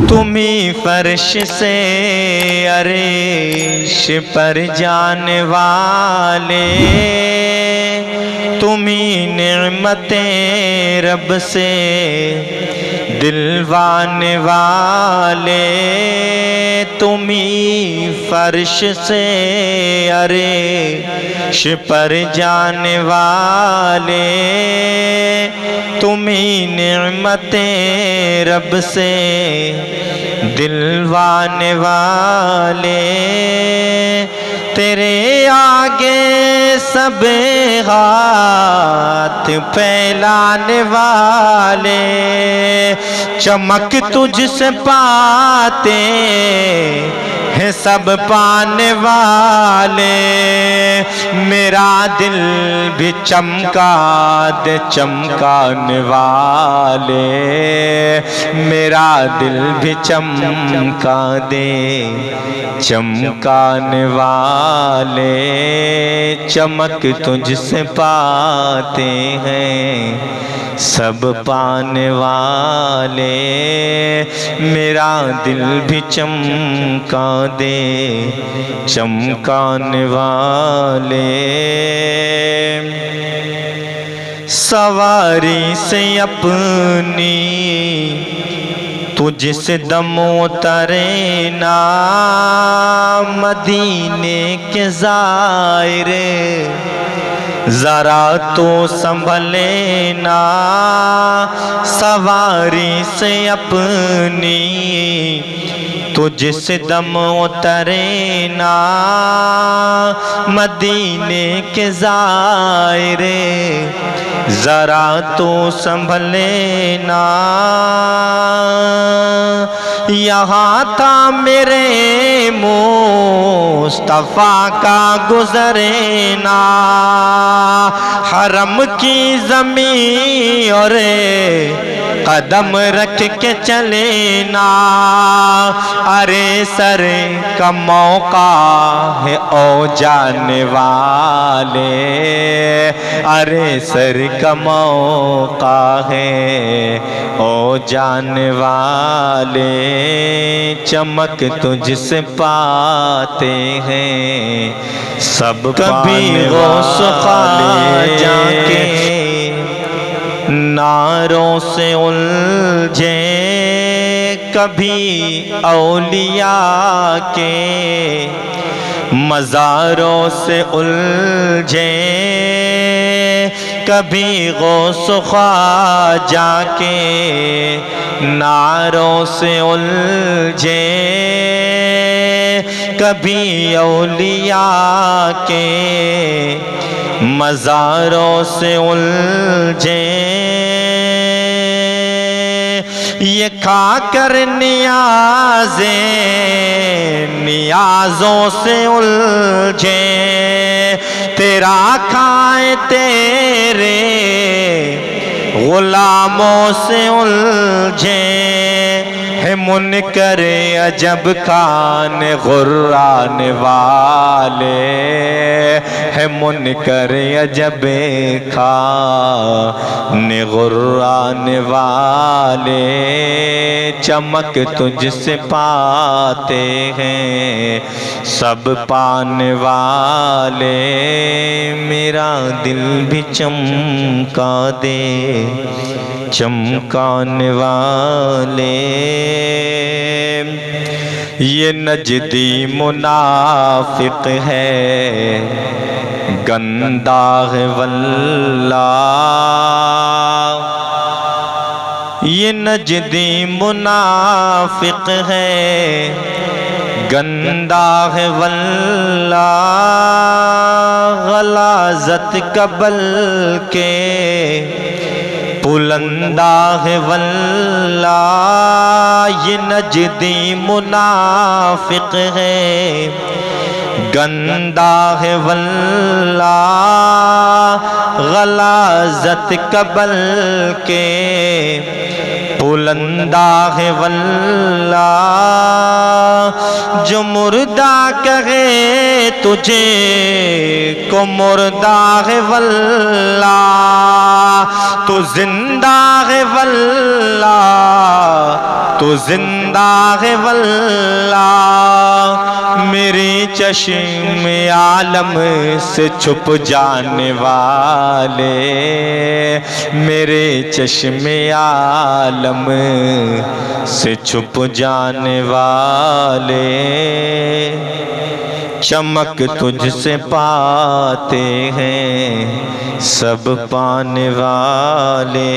تمہیں فرش سے عرش پر جانے والے، تمہیں نعمتیں رب سے دلوانے والے، تمہیں فرش سے عرش پر جانے والے، تمہیں نعمتیں رب سے دلوانے والے، تیرے آگے سب ہاتھ پھیلانے والے، چمک تجھ سے پاتے ہیں سب پانے والے، میرا دل بھی چمکا دے چمکانے والے، میرا دل بھی چمکا دے چمکانے والے، چمک تجھ سے پاتے ہیں سب پانے والے، میرا دل بھی چمکا دے چمکانے والے، سواری سے اپنی تجھ سے دم اترے نا، مدینے کے زائرے ذرا تو سنبھلے نا، سواری سے اپنی تجھ سے دم اترے نا، مدینے کے زائرے ذرا تو سنبھلے نا، یہاں تھا میرے مصطفیٰ کا گزرے نا، حرم کی زمین اور قدم رکھ کے چلے نا، ارے سر کا موقع ہے او جانے والے، ارے سر کا موقع ہے او جانے والے، چمک تجھ سے پاتے ہیں سب کبھی غوث خواجہ کے نعروں سے الجھے، کبھی اولیاء کے مزاروں سے الجھے، کبھی غوث خواجہ کے نعروں سے الجھے، کبھی اولیاء کے مزاروں سے الجھے، یہ کھا کر نیازیں نیازوں سے الجھے، تیرا کھائے تیرے غلاموں سے الجھے، ہے منکر عجب کان غرانے والے، ہے منکر عجب کان غرانے والے، چمک تجھ سے پاتے ہیں سب پانے والے، میرا دل بھی چمکا دے چمکانے والے، یہ نجدی منافق ہے گندا ہے واللہ، یہ نجدی منافق ہے گندا ہے واللہ، غلاظت قبل کے بلندہ ہے واللہ، یہ نجدی منافق ہے گندا ہے واللہ، غلاظت قبل کے بلندہ ہے واللہ، جو مردہ کہے تجھے کو مردہ ہے واللہ، تو زندہ ہے واللہ، تو زندہ ہے واللہ، میرے چشم عالم سے چھپ جانے والے، میرے چشم عالم سے چھپ جانے والے، چمک تجھ سے پاتے ہیں سب پانے والے۔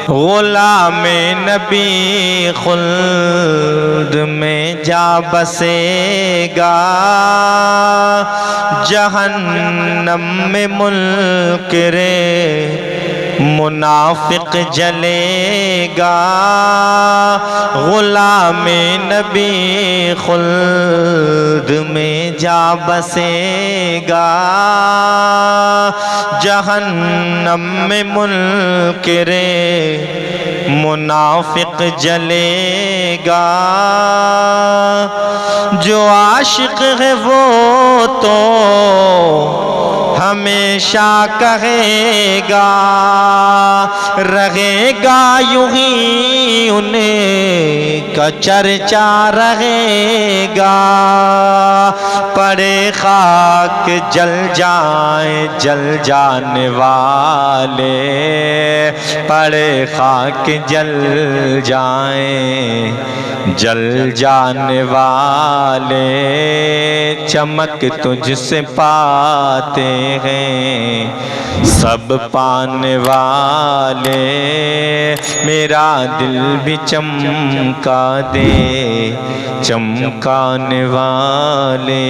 غلام نبی خلد میں جا بسے گا، جہنم میں منکر منافق جلے گا۔ غلام نبی خلد میں جا بسے گا، جہنم میں منکر منافق جلے گا۔ جو عاشق ہے وہ تو ہمیشہ کہے گا، رہے گا یوں ہی انہیں کا چرچا رہے گا۔ پڑے خاک جل جائیں جل جانے والے، پڑے خاک جل جائیں جل جانے والے، چمک تجھ سے پاتے ہیں سب پانے والے، میرا دل بھی چمکا دے چمکانے والے۔